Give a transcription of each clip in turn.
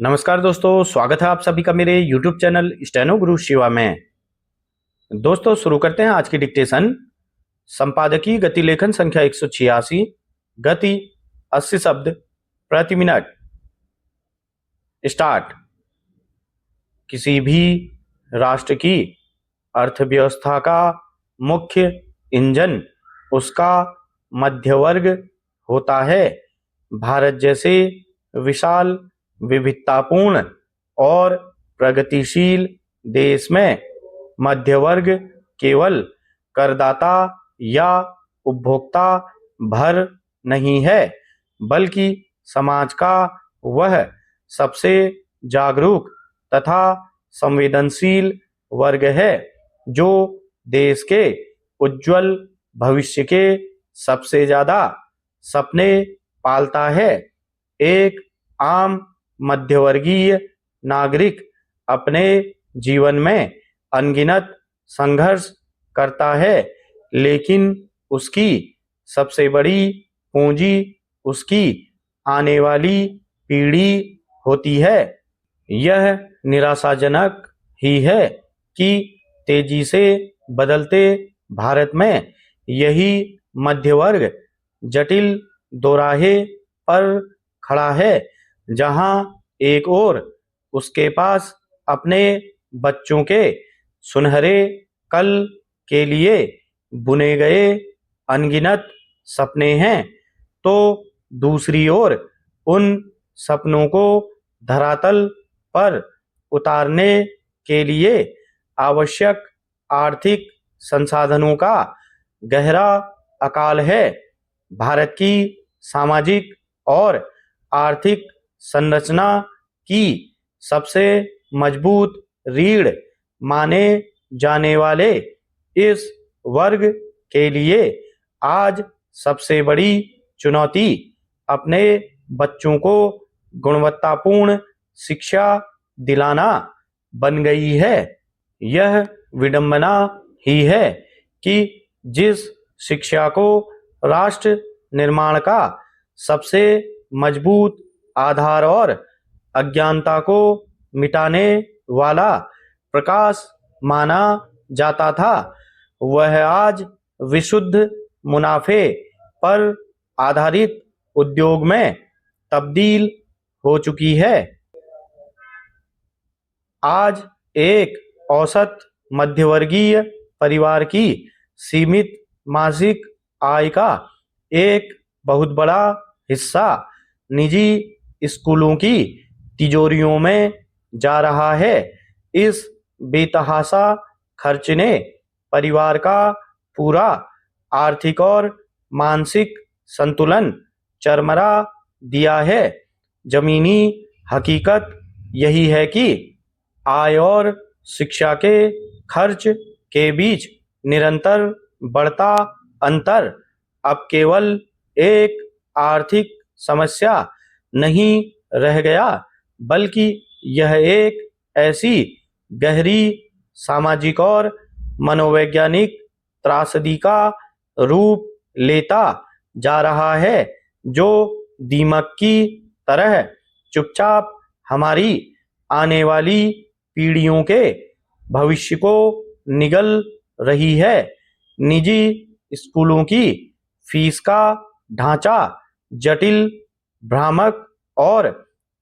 नमस्कार दोस्तों, स्वागत है आप सभी का मेरे YouTube चैनल स्टेनो गुरु शिवा में। दोस्तों शुरू करते हैं आज की डिक्टेशन। संपादकीय गति लेखन संख्या 186, गति 80 शब्द प्रति मिनट। स्टार्ट। किसी भी राष्ट्र की अर्थव्यवस्था का मुख्य इंजन उसका मध्यवर्ग होता है। भारत जैसे विशाल, विविधतापूर्ण और प्रगतिशील देश में मध्यवर्ग केवल करदाता या उपभोक्ता भर नहीं है, बल्कि समाज का वह सबसे जागरूक तथा संवेदनशील वर्ग है जो देश के उज्जवल भविष्य के सबसे ज्यादा सपने पालता है। एक आम मध्यवर्गीय नागरिक अपने जीवन में अनगिनत संघर्ष करता है, लेकिन उसकी सबसे बड़ी पूंजी उसकी आने वाली पीढ़ी होती है। यह निराशाजनक ही है कि तेजी से बदलते भारत में यही मध्यवर्ग जटिल दोराहे पर खड़ा है, जहां एक ओर उसके पास अपने बच्चों के सुनहरे कल के लिए बुने गए अनगिनत सपने हैं, तो दूसरी ओर उन सपनों को धरातल पर उतारने के लिए आवश्यक आर्थिक संसाधनों का गहरा अकाल है। भारत की सामाजिक और आर्थिक संरचना की सबसे मजबूत रीढ़ माने जाने वाले इस वर्ग के लिए आज सबसे बड़ी चुनौती अपने बच्चों को गुणवत्तापूर्ण शिक्षा दिलाना बन गई है। यह विडंबना ही है कि जिस शिक्षा को राष्ट्र निर्माण का सबसे मजबूत आधार और अज्ञानता को मिटाने वाला प्रकाश माना जाता था, वह आज विशुद्ध मुनाफे पर आधारित उद्योग में तब्दील हो चुकी है। आज एक औसत मध्यवर्गीय परिवार की सीमित मासिक आय का एक बहुत बड़ा हिस्सा निजी स्कूलों की तिजोरियों में जा रहा है। इस बेतहाशा खर्च ने परिवार का पूरा आर्थिक और मानसिक संतुलन चरमरा दिया है। जमीनी हकीकत यही है कि आय और शिक्षा के खर्च के बीच निरंतर बढ़ता अंतर अब केवल एक आर्थिक समस्या नहीं रह गया, बल्कि यह एक ऐसी गहरी सामाजिक और मनोवैज्ञानिक त्रासदी का रूप लेता जा रहा है, जो दीमक की तरह चुपचाप हमारी आने वाली पीढ़ियों के भविष्य को निगल रही है। निजी स्कूलों की फीस का ढांचा जटिल, भ्रामक और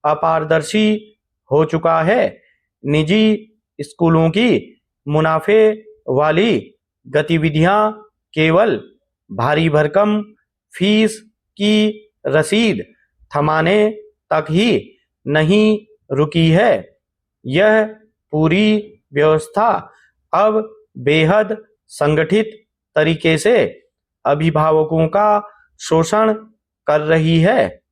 अपारदर्शी हो चुका है। निजी स्कूलों की मुनाफे वाली गतिविधियां केवल भारी भरकम फीस की रसीद थमाने तक ही नहीं रुकी है। यह पूरी व्यवस्था अब बेहद संगठित तरीके से अभिभावकों का शोषण कर रही है।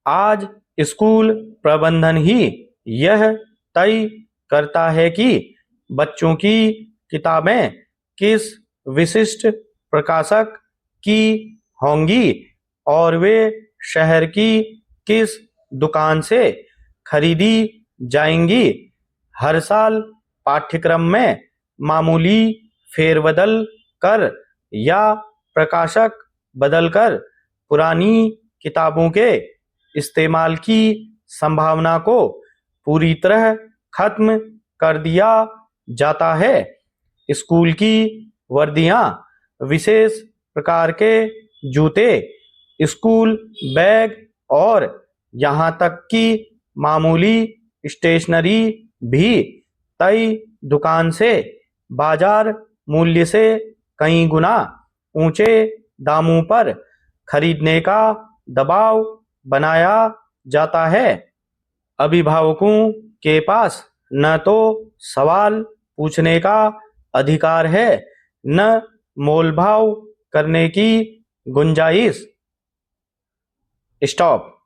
आज स्कूल प्रबंधन ही यह तय करता है कि बच्चों की किताबें किस विशिष्ट प्रकाशक की होंगी और वे शहर की किस दुकान से खरीदी जाएंगी। हर साल पाठ्यक्रम में मामूली फेरबदल कर या प्रकाशक बदलकर पुरानी किताबों के इस्तेमाल की संभावना को पूरी तरह खत्म कर दिया जाता है। स्कूल की वर्दियां, विशेष प्रकार के जूते, स्कूल बैग और यहाँ तक कि मामूली स्टेशनरी भी तय दुकान से बाजार मूल्य से कई गुना ऊंचे दामों पर खरीदने का दबाव बनाया जाता है। अभिभावकों के पास न तो सवाल पूछने का अधिकार है, न मोलभाव करने की गुंजाइश। स्टॉप।